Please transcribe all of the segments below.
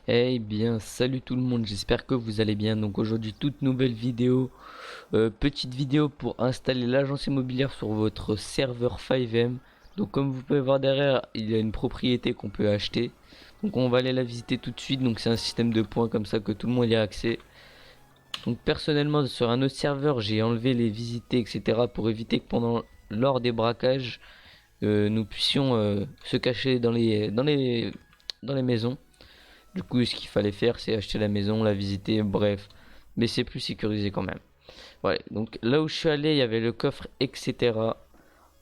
Eh bien, salut tout le monde, j'espère que vous allez bien. Donc aujourd'hui, toute nouvelle vidéo, petite vidéo pour installer l'agence immobilière sur votre serveur 5M. Donc comme vous pouvez voir derrière, il y a une propriété qu'on peut acheter. Donc on va aller la visiter tout de suite. Donc c'est un système de points comme ça que tout le monde y a accès. Donc personnellement, sur un autre serveur, j'ai enlevé les visités, etc. pour éviter que lors des braquages, nous puissions se cacher dans les maisons. Du coup, ce qu'il fallait faire, c'est acheter la maison, la visiter, bref. Mais c'est plus sécurisé quand même. Ouais, donc là où je suis allé, il y avait le coffre, etc.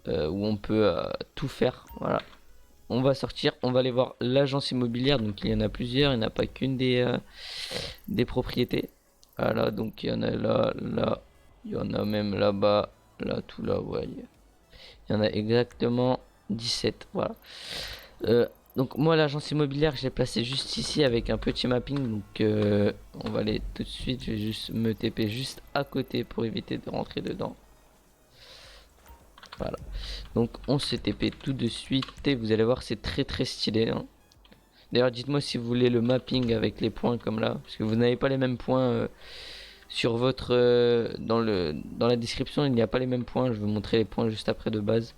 Où on peut tout faire. Voilà. On va sortir, on va aller voir l'agence immobilière. Donc il y en a plusieurs, il n'y en a pas qu'une des propriétés. Voilà, donc il y en a là, là. Il y en a même là-bas, là, tout là, ouais. Il y en a exactement 17. Voilà. Euh, donc moi l'agence immobilière je l'ai placée juste ici avec un petit mapping, donc on va aller tout de suite. Je vais juste me TP juste à côté pour éviter de rentrer dedans. Voilà, donc on se TP tout de suite et vous allez voir c'est très stylé, hein. D'ailleurs dites-moi si vous voulez le mapping avec les points comme là, parce que vous n'avez pas les mêmes points sur votre dans la description, il n'y a pas les mêmes points. Je vais vous montrer les points juste après de base.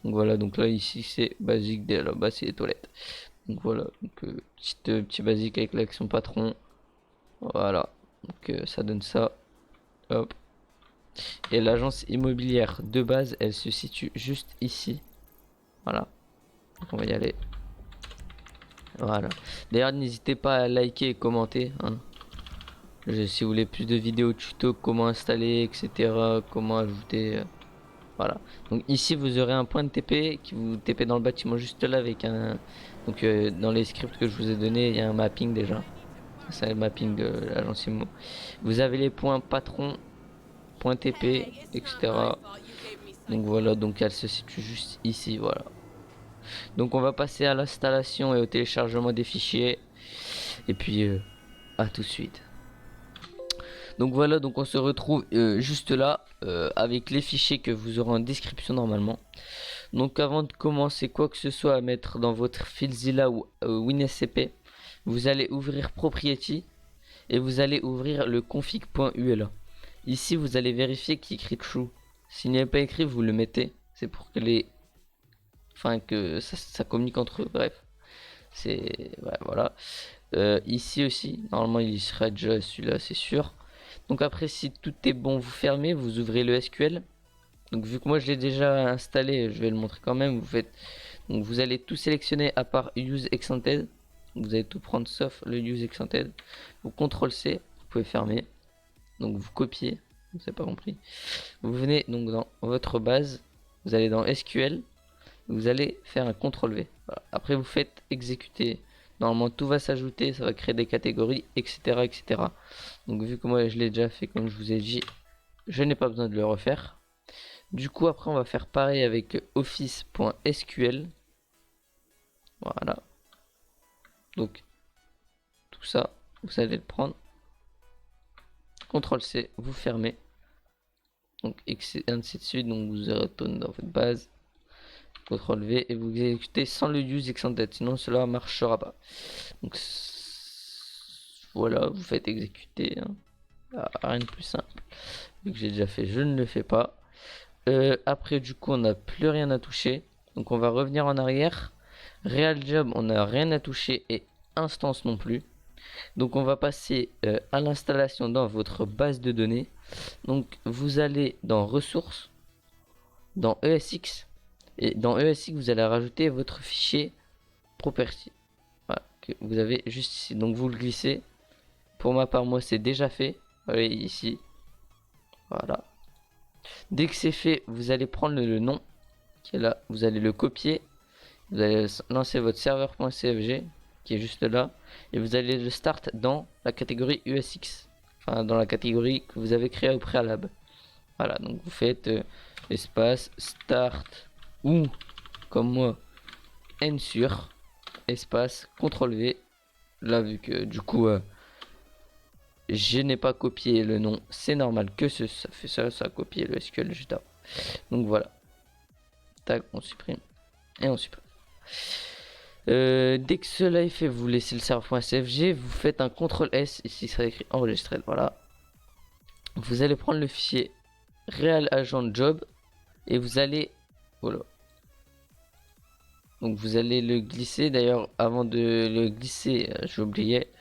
Donc voilà, donc là ici c'est basique, là-bas c'est les toilettes. Donc voilà, donc petit basique avec l'action patron. Voilà, donc ça donne ça. Hop. Et l'agence immobilière de base, elle se situe juste ici. Voilà, donc on va y aller. Voilà. D'ailleurs, n'hésitez pas à liker et commenter, hein. Si vous voulez plus de vidéos tuto, comment installer, etc. Comment ajouter. Voilà. Donc ici, vous aurez un point de TP qui vous TP dans le bâtiment juste là avec un. Donc dans les scripts que je vous ai donné, il y a un mapping déjà. C'est le mapping de l'agence IMO. Vous avez les points patron, point TP, etc. Donc voilà, donc elle se situe juste ici, voilà. Donc on va passer à l'installation et au téléchargement des fichiers. Et puis à tout de suite. Donc voilà, donc on se retrouve juste là avec les fichiers que vous aurez en description normalement. Donc avant de commencer quoi que ce soit à mettre dans votre FileZilla ou WinSCP, vous allez ouvrir Propriety et vous allez ouvrir le config.ula. Ici, vous allez vérifier qu'il est écrit true. S'il n'y a pas écrit, vous le mettez. C'est pour que que ça communique entre eux. Bref, c'est ouais, voilà. Ici aussi, normalement, il sera déjà celui-là, c'est sûr. Donc après, si tout est bon, vous fermez, vous ouvrez le SQL. Donc vu que moi je l'ai déjà installé, je vais le montrer quand même. Donc vous allez tout sélectionner à part Use Extended. Vous allez tout prendre sauf le Use Extended. Vous CTRL C, vous pouvez fermer. Donc vous copiez, vous n'avez pas compris. Vous venez donc dans votre base, vous allez dans SQL, vous allez faire un CTRL V. Voilà. Après vous faites exécuter. Normalement tout va s'ajouter, ça va créer des catégories, etc. Donc vu que moi je l'ai déjà fait comme je vous ai dit, je n'ai pas besoin de le refaire. Du coup après on va faire pareil avec office.sql. Voilà. Donc tout ça, vous allez le prendre. CTRL C, vous fermez. Donc ainsi de suite, donc vous retournez dans votre base. CTRL V et vous exécutez sans le use extended, sinon cela marchera pas. Donc voilà, vous faites exécuter, hein. Rien de plus simple. Vu que j'ai déjà fait, je ne le fais pas. Après du coup on n'a plus rien à toucher. Donc on va revenir en arrière. Real job, on n'a rien à toucher et instance non plus. Donc on va passer à l'installation dans votre base de données. Donc vous allez dans ressources, dans ESX. Et dans ESX, vous allez rajouter votre fichier property. Voilà, que vous avez juste ici. Donc vous le glissez. Pour ma part, moi c'est déjà fait. Allez ici. Voilà. Dès que c'est fait, vous allez prendre le nom qui est là. Vous allez le copier. Vous allez lancer votre serveur.cfg qui est juste là. Et vous allez le start dans la catégorie ESX. Enfin, dans la catégorie que vous avez créée au préalable. Voilà, donc vous faites espace start ou comme moi n sur espace CTRL V. Là vu que du coup je n'ai pas copié le nom, c'est normal que ça fait ça, ça a copié le SQL juste avant. Donc voilà, tac, on supprime et on supprime. Dès que cela est fait, vous laissez le serveur.cfg, vous faites un CTRL S, ici ça écrit enregistrer, voilà. Vous allez prendre le fichier real agent job et vous allez, voilà. Donc vous allez le glisser, d'ailleurs avant de le glisser, j'oubliais,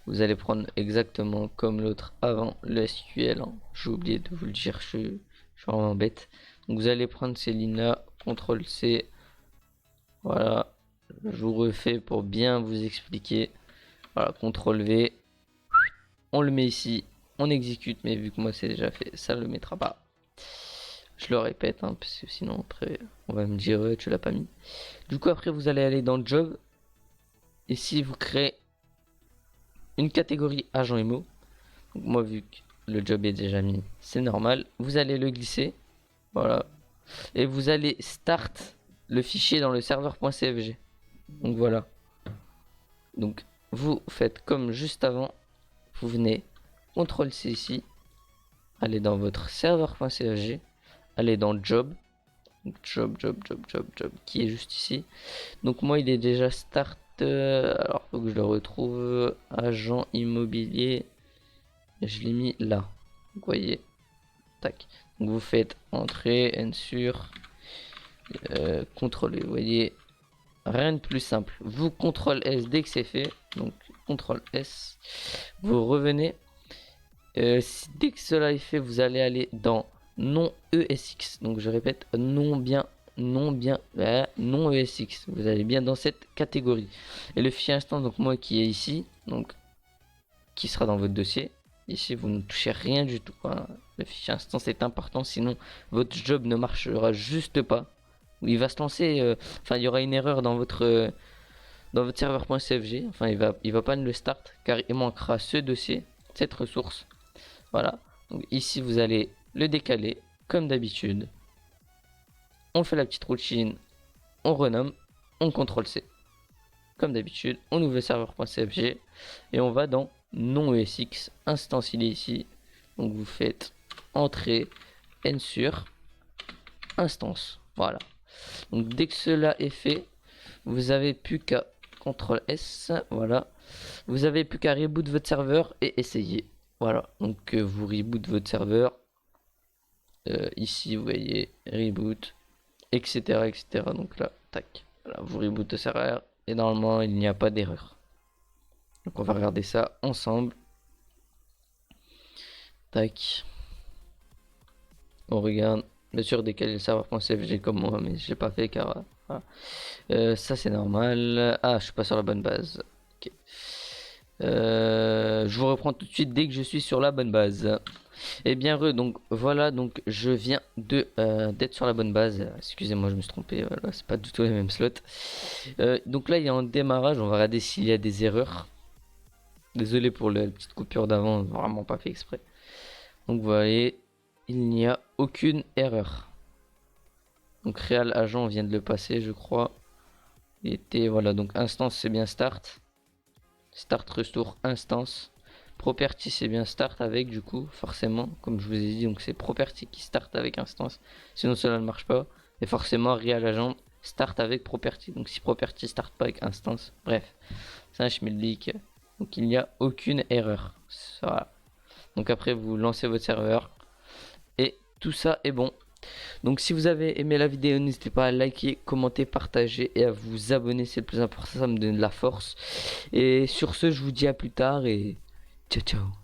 vous allez prendre exactement comme l'autre avant le SQL, hein. J'ai oublié de vous le dire, je suis vraiment bête. Donc vous allez prendre ces lignes là, CTRL C, voilà, je vous refais pour bien vous expliquer. Voilà, CTRL V, on le met ici, on exécute, mais vu que moi c'est déjà fait, ça le mettra pas. Je le répète, hein, parce que sinon après on va me dire tu l'as pas mis. Du coup après vous allez aller dans le job, ici vous créez une catégorie agent IMO. Donc moi vu que le job est déjà mis, c'est normal. Vous allez le glisser, voilà, et vous allez start le fichier dans le serveur.cfg. Donc voilà. Donc vous faites comme juste avant, vous venez CTRL C ici, allez dans votre serveur.cfg, allez dans job, donc job qui est juste ici. Donc moi il est déjà start, alors faut que je le retrouve, agent immobilier, je l'ai mis là, vous voyez, tac. Donc vous faites entrée, ensure, CTRL, vous voyez, rien de plus simple. Vous CTRL S dès que c'est fait, donc CTRL S, vous revenez. Dès que cela est fait, vous allez aller dans non ESX. Donc je répète, non ESX. Vous allez bien dans cette catégorie. Et le fichier instance, donc moi qui est ici, donc qui sera dans votre dossier. Ici, vous ne touchez rien du tout, hein. Le fichier instance est important, sinon votre job ne marchera juste pas. Il va se lancer, enfin il y aura une erreur dans votre serveur.cfg. Enfin il va pas le start car il manquera ce dossier, cette ressource. Voilà, donc ici vous allez le décaler comme d'habitude. On fait la petite routine, on renomme, on CTRL C. Comme d'habitude, on ouvre le serveur.cfg et on va dans non ESX, instance il est ici. Donc vous faites entrée, ensure, instance. Voilà. Donc dès que cela est fait, vous avez plus qu'à CTRL S, voilà. Vous avez plus qu'à reboot votre serveur et essayer. Voilà, donc vous reboot votre serveur. Ici, vous voyez, reboot, etc. Donc là, tac. Voilà, vous reboot le serveur et normalement, il n'y a pas d'erreur. Donc on va regarder ça ensemble. Tac. On regarde. Bien sûr, décaler le serveur.cfg comme moi, mais je l'ai pas fait car... ça c'est normal. Ah, je suis pas sur la bonne base. Ok. Je vous reprends tout de suite dès que je suis sur la bonne base. Et bien donc voilà, donc je viens de d'être sur la bonne base. Excusez-moi, je me suis trompé. Voilà, c'est pas du tout les mêmes slots. Donc là, il est en démarrage. On va regarder s'il y a des erreurs. Désolé pour la petite coupure d'avant, vraiment pas fait exprès. Donc vous voyez, il n'y a aucune erreur. Donc Real Agent, on vient de le passer, je crois. Il était, voilà, donc instance c'est bien start. Start restore instance. Property c'est bien start avec, du coup, forcément, comme je vous ai dit, donc c'est property qui start avec instance. Sinon cela ne marche pas. Et forcément Real Agent start avec property. Donc si property start pas avec instance, bref, c'est un schmilblick. Donc il n'y a aucune erreur. Voilà. Donc après vous lancez votre serveur et tout ça est bon. Donc si vous avez aimé la vidéo, n'hésitez pas à liker, commenter, partager et à vous abonner, c'est le plus important, ça me donne de la force. Et sur ce, je vous dis à plus tard et ciao ciao.